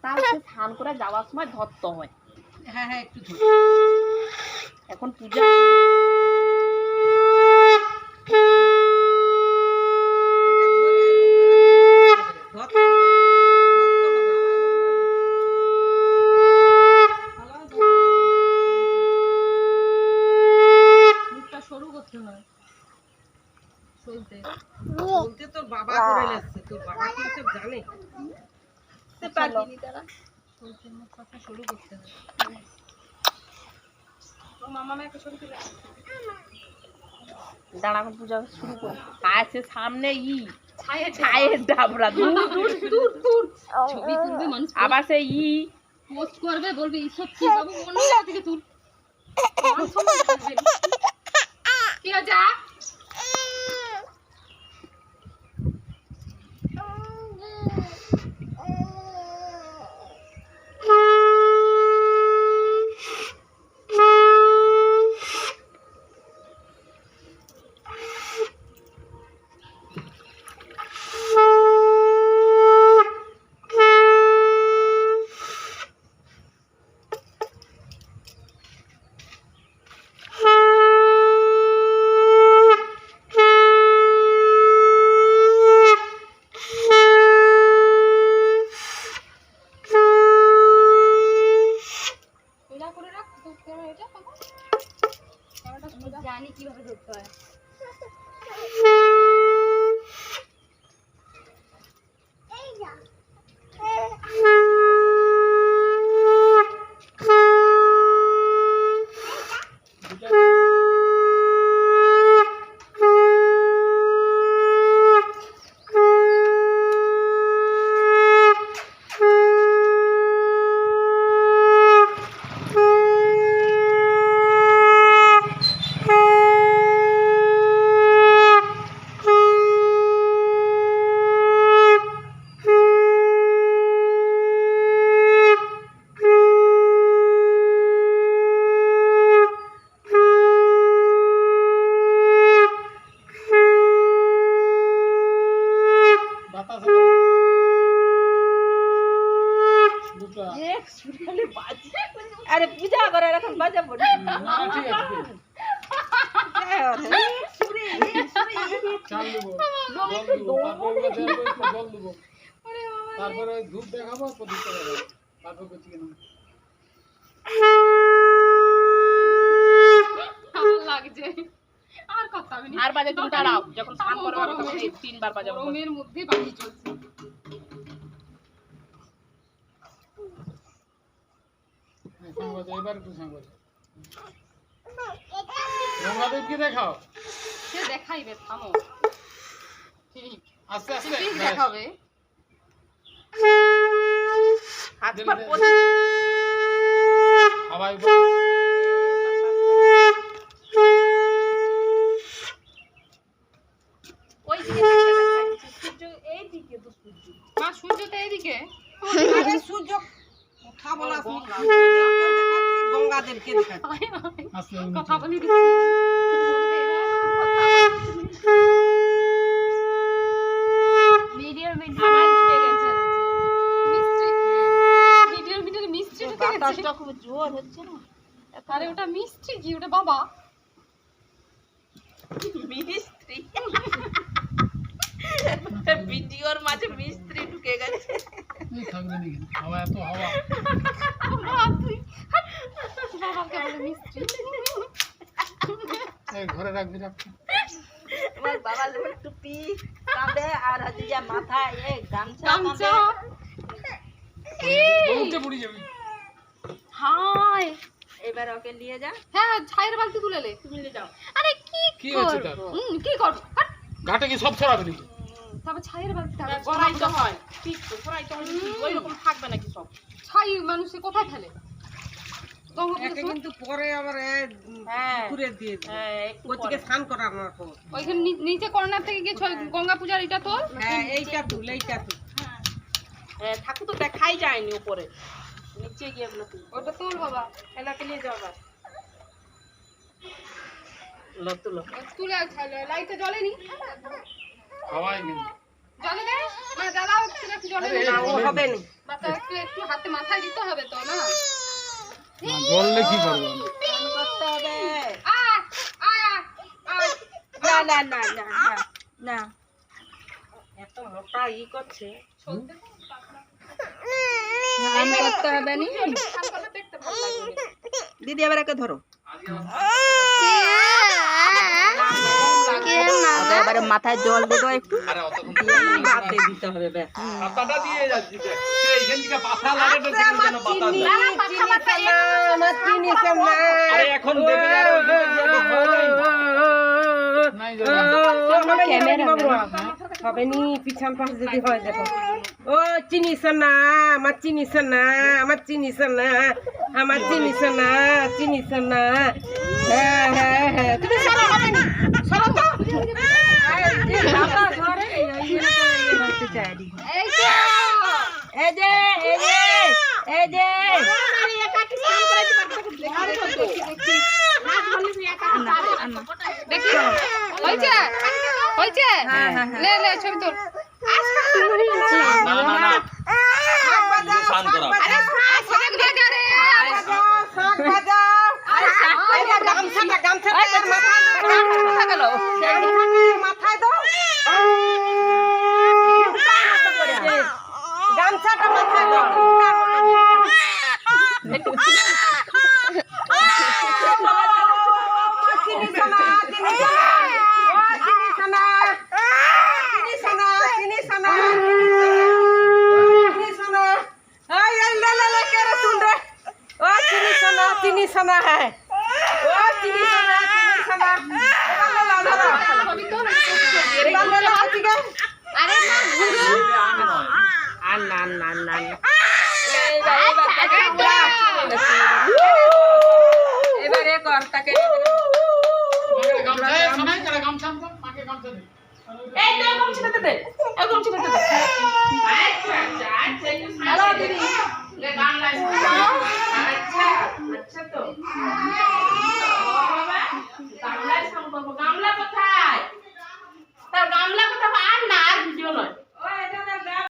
তারপরে স্নান করে যাওয়ার সময় ধরতে হয়। হ্যাঁ হ্যাঁ একটু ধর। এখন পূজা মুখটা সরু করতে হয় চলতে চলতে। তোর বাবা করে লাগছে, তোর বাবা কি সব জানে? পারিনি তারা চলতে মুখটা সরু করতে হয়। তো মামা একটা ছবি তুলে দাঁড়া, এখন পূজা শুরু করি। আছে সামনে ছায়ের ডাবরা, দূর দূর দূর দূর ছবি তুলবে মানুষ, আবার সে পোস্ট করবে, বলবে এইসব কি বাবু অন্য জায়গা থেকে তুল। কি হয়েছে? জানি কিভাবে ধরতে হয়। আরে পূজা করে এখন বাজাবো তারপরে ধূপ দেখাবো, তারপর লাগছে আর কথা আমি আর বাজে তুমি দাঁড়াও, যখন স্নান করো তখন 3বার বাজাবো। গরমের মধ্যে বাজি চলছে। এবার একটু সাংবাদিক গঙ্গাদেবকে দেখাও। সে দেখাইবে, থামো। ঠিক আস্তে আস্তে ঠিক দেখাবে। হাত পা পড়ে হাওয়ায় ওই দিকে তাকিয়ে দেখাচ্ছি, সূর্য এই দিকে তো সূর্য। মা সূর্য তো এইদিকে। আরে সূর্য কথা বলা গঙ্গাদেবকে দেখাচ্ছি। আস্তে কথা বলি দিচ্ছি। ভিডিওর আবার ঢুকে গেছে। মিস্ত্রি ভিডিওর ভিতরে মিস্ত্রি ঢুকে গেছে। বাতাসটা খুব জোর হচ্ছে না। আরে ওটা মিস্ত্রি কি, ওটা বাবা মিস্ত্রি ভিডিওর মাঝে মিস্ত্রি ঢুকে গেছে। থাকবে নাকি হাওয়া, এত হাওয়া। বাবাকে বলে মিস্ত্রি। ঘরে রাখবি, রাখবি। তোমার বাবা যেমন টুপি কাঁধে আর হচ্ছে যে মাথায় এই গামছা গামছা। বহুতে পড়ে যাবি। হাই, এবার ওকে নিয়ে যা। হ্যাঁ ছাইয়ের বালতি তুলে লে। তুমি নিয়ে যাও। আরে কি হচ্ছে তার? কি করব? ঘাটে কি সব ছড়াবে নাকি? তবে ছাইয়ের বালতি থাকবে। গড়াই তো হয়, ঠিক তো গড়াই তো ওই রকম থাকবে নাকি সব? ছাই মানুষে কোথায় ফেলে? একে কিন্তু পরে আবার হ্যাঁ পুকুরে দিয়ে দিবে। হ্যাঁ একটু ওইদিকে স্নান করানোর পর। ওইখানে নিচে কর্নার থেকে গিয়ে গঙ্গা পূজার এটা তোল। হ্যাঁ এইটা তুল, এইটা তুল। হ্যাঁ ঠাকুর তো দেখাই যায়নি উপরে, নিচে গিয়ে এগুলো তুল। ওটা তোল বাবা। এলাকে নিয়ে যাও আবার। তুলো তুলে লাইটে জ্বলেনি। হাওয়ায় কিন্তু জলে দে মানে দাদা একটু জলে দে না, ও হবে না। বাচ্চা একটু হাতে মাথায় দিতে হবে তো না জললে কি করবো আমি? স্নান করতে হবে। আয় আয় আয় না না না না না না এত মোটা ই করছে। স্নান করতে হবে নি স্নান করলে পেটটা ভালো লাগবে দিদি এবার একে ধরো এবারে মাথায় জল দেবো একটু হাতে দিতে হবে ব্যাস। পাতাটা দিয়ে যাচ্ছি দেখ। তুই এইখান থেকে পাতা লাগে তো যেন পাতা দেয়। আমার চিনি সোনা। আরে এখন দেবে আর ওইদিকে দিয়ে তো খাওয়া যায় না। নাই যাবে। হবে নি পিছন পাশ যদি হয় দেখো। ও চিনি সোনা, আমার চিনি সোনা, আমার চিনি সোনা, আমার চিনি সোনা, চিনি সোনা। হ্যাঁ হ্যাঁ হ্যাঁ তুমি সরো হবে নি সরো তো। এই যে এই যে এই যে এই যে দেখি হয়েছে হয়েছে লে লে ছবি তোল না না না স্নান করা আরে ছবি দিয়ে যা রে শাক বাজাও। গামছাটা গামছাটা মাথায় গেল মাথায় দাও। গামছাটা মাথায় দাও। চিনি সোনা, চিনি সোনা, ও চিনি সোনা, চিনি সোনা, চিনি সোনা, চিনি সোনা। এই এই লে লে লে কে রে सुन रे। ओ चिनी सोना, चिनी सोना है। ओ चिनी सोना, चिनी सोना। ला ला ला ला। ছবি তোল ला ला ला ठीक है। আরে না ঘুরো आ ना ना ना। এবারে কর তাকে মাকে গামছা দে, শোনাই যারা গামছা আনতো, মাকে গামছা দে। এই তো গামছা দে এই গামছা দে